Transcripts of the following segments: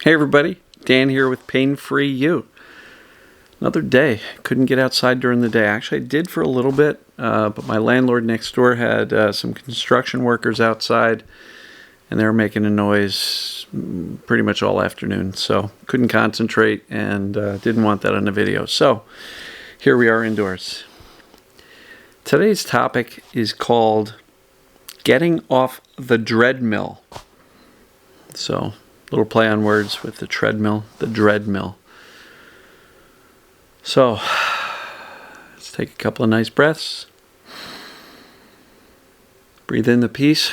Hey everybody, Dan here with Pain Free You. Another day. Couldn't get outside during the day. Actually, I did for a little bit, but my landlord next door had some construction workers outside, and they were making a noise pretty much all afternoon. So couldn't concentrate and didn't want that on the video. So here we are indoors. Today's topic is called Getting Off the Dreadmill. So little play on words with the treadmill, the dreadmill. So, let's take a couple of nice breaths. Breathe in the peace.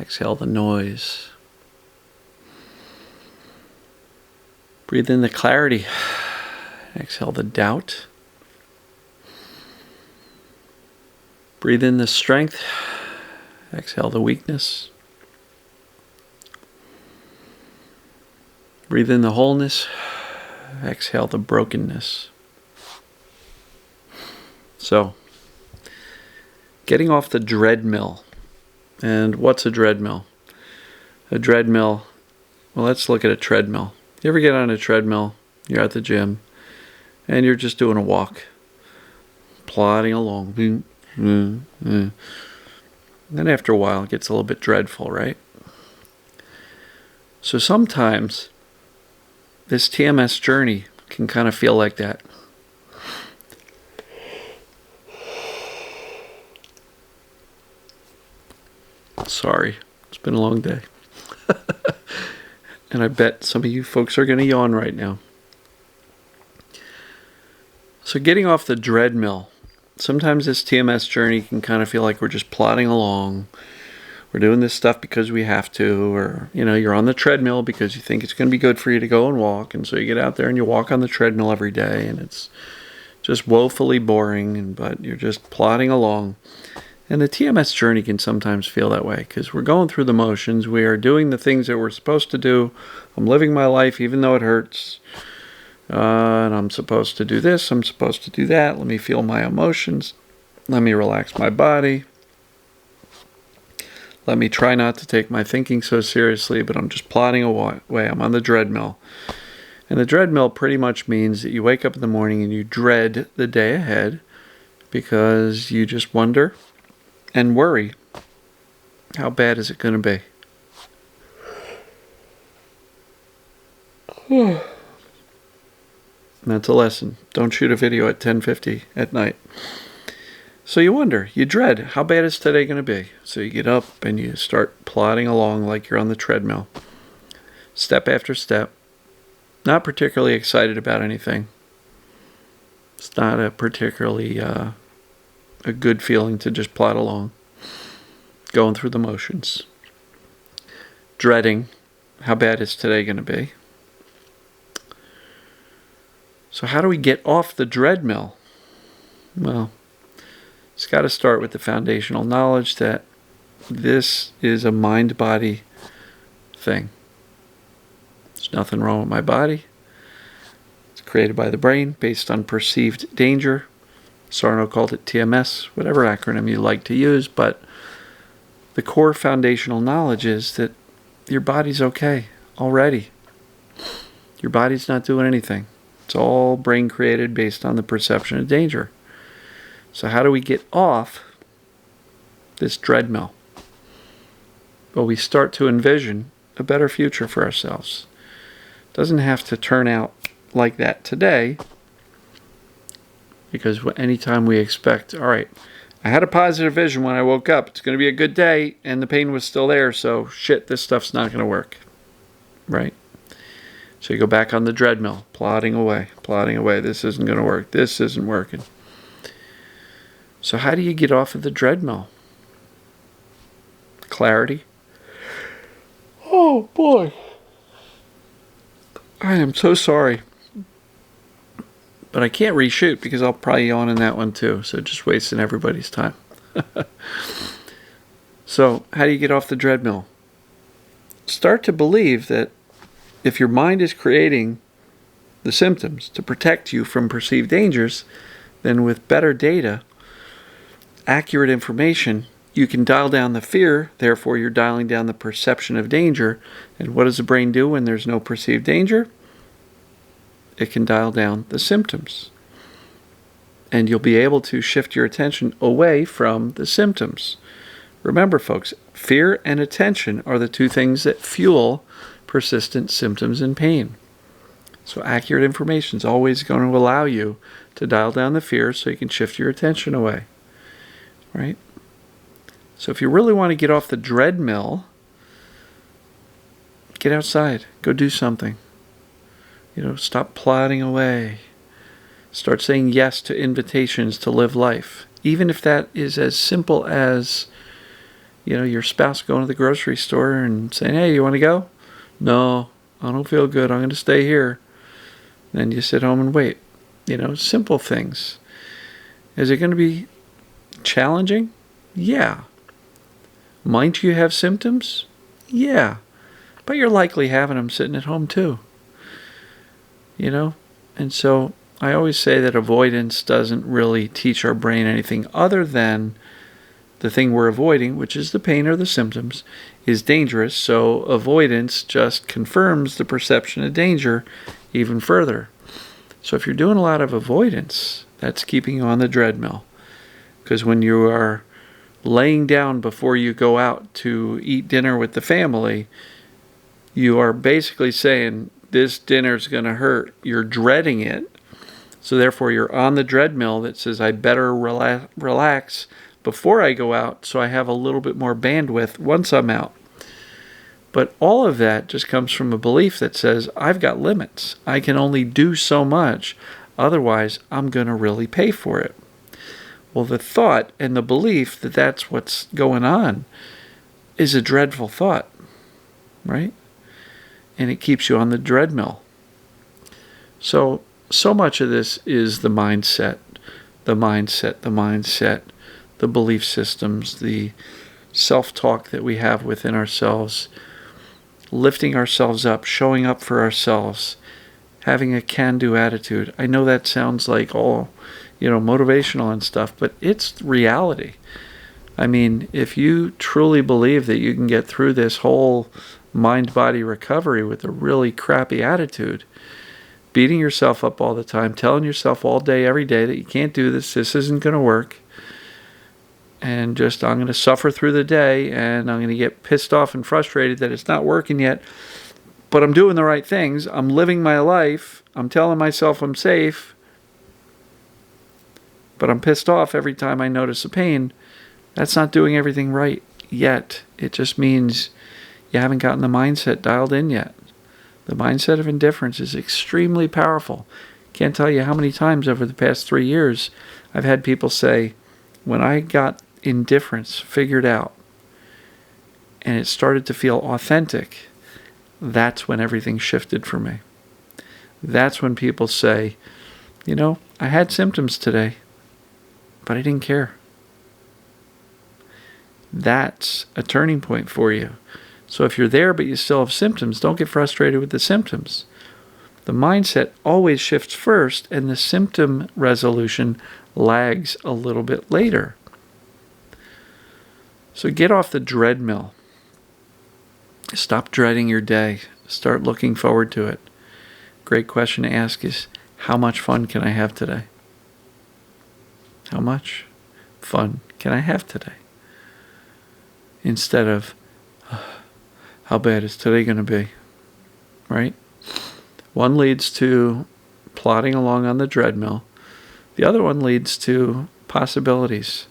Exhale the noise. Breathe in the clarity. Exhale the doubt. Breathe in the strength. Exhale the weakness. Breathe in the wholeness. Exhale the brokenness. So, getting off the dreadmill. And what's a dreadmill? A dreadmill, well, let's look at a treadmill. You ever get on a treadmill, you're at the gym, and you're just doing a walk, plodding along. Then after a while, it gets a little bit dreadful, right? So sometimes this TMS journey can kind of feel like that. Sorry, it's been a long day. And I bet some of you folks are going to yawn right now. So getting off the dreadmill. Sometimes this TMS journey can kind of feel like we're just plodding along. We're doing this stuff because we have to, or, you're on the treadmill because you think it's going to be good for you to go and walk. And so you get out there and you walk on the treadmill every day, and it's just woefully boring, but you're just plodding along. And the TMS journey can sometimes feel that way because we're going through the motions. We are doing the things that we're supposed to do. I'm living my life even though it hurts. And I'm supposed to do this. I'm supposed to do that. Let me feel my emotions. Let me relax my body. Let me try not to take my thinking so seriously, but I'm just plodding away. I'm on the dreadmill. And the dreadmill pretty much means that you wake up in the morning and you dread the day ahead because you just wonder and worry, how bad is it going to be? And that's a lesson. Don't shoot a video at 10:50 at night. So you wonder, you dread, how bad is today going to be? So you get up and you start plodding along like you're on the treadmill. Step after step. Not particularly excited about anything. It's not a particularly a good feeling to just plod along. Going through the motions. Dreading, how bad is today going to be? So how do we get off the dreadmill? Well, it's got to start with the foundational knowledge that this is a mind-body thing. There's nothing wrong with my body. It's created by the brain based on perceived danger. Sarno called it TMS, whatever acronym you like to use, but the core foundational knowledge is that your body's okay already. Your body's not doing anything. It's all brain created based on the perception of danger. So how do we get off this dreadmill? Well, we start to envision a better future for ourselves. It doesn't have to turn out like that today, because anytime we expect, all right, I had a positive vision when I woke up, it's going to be a good day, and the pain was still there, so shit, this stuff's not going to work, right? So you go back on the dreadmill, plodding away, this isn't going to work, this isn't working. So how do you get off of the dreadmill? Clarity. Oh boy. I am so sorry. But I can't reshoot because I'll probably yawn in that one too. So just wasting everybody's time. So how do you get off the dreadmill? Start to believe that if your mind is creating the symptoms to protect you from perceived dangers, then with better data, accurate information, you can dial down the fear, therefore you're dialing down the perception of danger. And what does the brain do when there's no perceived danger? It can dial down the symptoms. And you'll be able to shift your attention away from the symptoms. Remember, folks, fear and attention are the two things that fuel persistent symptoms and pain. So accurate information is always going to allow you to dial down the fear so you can shift your attention away. Right? So if you really want to get off the dreadmill, get outside. Go do something. Stop plodding away. Start saying yes to invitations to live life. Even if that is as simple as, your spouse going to the grocery store and saying, hey, you want to go? No, I don't feel good. I'm going to stay here. Then you sit home and wait. Simple things. Is it going to be challenging? Yeah. Might you have symptoms? Yeah. But you're likely having them sitting at home too. And so I always say that avoidance doesn't really teach our brain anything other than the thing we're avoiding, which is the pain or the symptoms, is dangerous. So avoidance just confirms the perception of danger even further. So if you're doing a lot of avoidance, that's keeping you on the dreadmill. Because when you are laying down before you go out to eat dinner with the family, you are basically saying, this dinner's going to hurt. You're dreading it. So therefore, you're on the dreadmill that says, I better relax before I go out so I have a little bit more bandwidth once I'm out. But all of that just comes from a belief that says, I've got limits. I can only do so much. Otherwise, I'm going to really pay for it. Well, the thought and the belief that that's what's going on is a dreadful thought, right? And it keeps you on the dreadmill. So much of this is the mindset, the belief systems, the self-talk that we have within ourselves, lifting ourselves up, showing up for ourselves, having a can-do attitude. I know that sounds like all, motivational and stuff, but it's reality. I mean, if you truly believe that you can get through this whole mind-body recovery with a really crappy attitude, beating yourself up all the time, telling yourself all day, every day that you can't do this isn't going to work, and just I'm going to suffer through the day, and I'm going to get pissed off and frustrated that it's not working yet, but I'm doing the right things, I'm living my life, I'm telling myself I'm safe, but I'm pissed off every time I notice a pain. That's not doing everything right yet. It just means you haven't gotten the mindset dialed in yet. The mindset of indifference is extremely powerful. Can't tell you how many times over the past 3 years I've had people say, when I got indifference figured out and it started to feel authentic, that's when everything shifted for me. That's when people say, I had symptoms today, but I didn't care. That's a turning point for you. So if you're there but you still have symptoms, don't get frustrated with the symptoms. The mindset always shifts first, and the symptom resolution lags a little bit later. So get off the dreadmill. Stop dreading your day. Start looking forward to it. Great question to ask is, how much fun can I have today? How much fun can I have today? Instead of, how bad is today going to be? Right? One leads to plodding along on the dreadmill. The other one leads to possibilities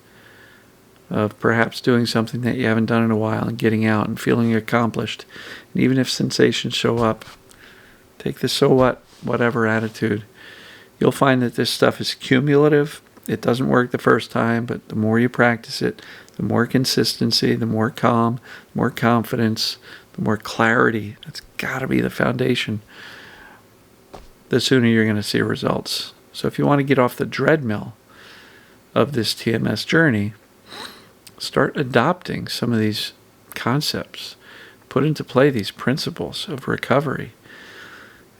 of perhaps doing something that you haven't done in a while and getting out and feeling accomplished. And even if sensations show up, take the so what, whatever attitude. You'll find that this stuff is cumulative. It doesn't work the first time, but the more you practice it, the more consistency, the more calm, the more confidence, the more clarity. That's got to be the foundation. The sooner you're going to see results. So if you want to get off the dreadmill of this TMS journey, start adopting some of these concepts. Put into play these principles of recovery.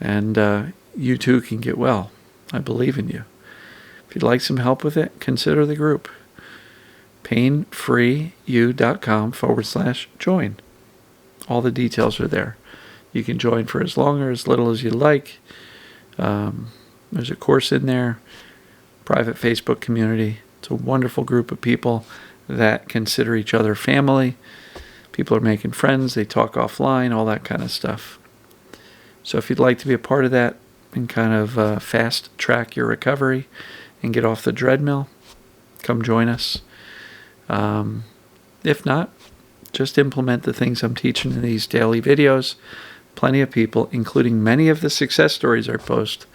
And you too can get well. I believe in you. If you'd like some help with it, consider the group. painfreeyou.com/join. All the details are there. You can join for as long or as little as you like. There's a course in there, private Facebook community. It's a wonderful group of people that consider each other family. People are making friends. They talk offline, all that kind of stuff. So if you'd like to be a part of that and kind of fast track your recovery and get off the treadmill, come join us. If not, just implement the things I'm teaching in these daily videos. Plenty of people, including many of the success stories I post,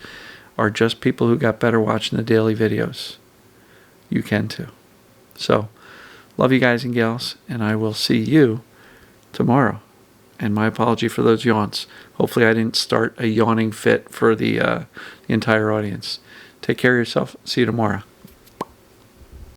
are just people who got better watching the daily videos. You can too. So, love you guys and gals, and I will see you tomorrow. And my apology for those yawns. Hopefully I didn't start a yawning fit for the entire audience. Take care of yourself. See you tomorrow.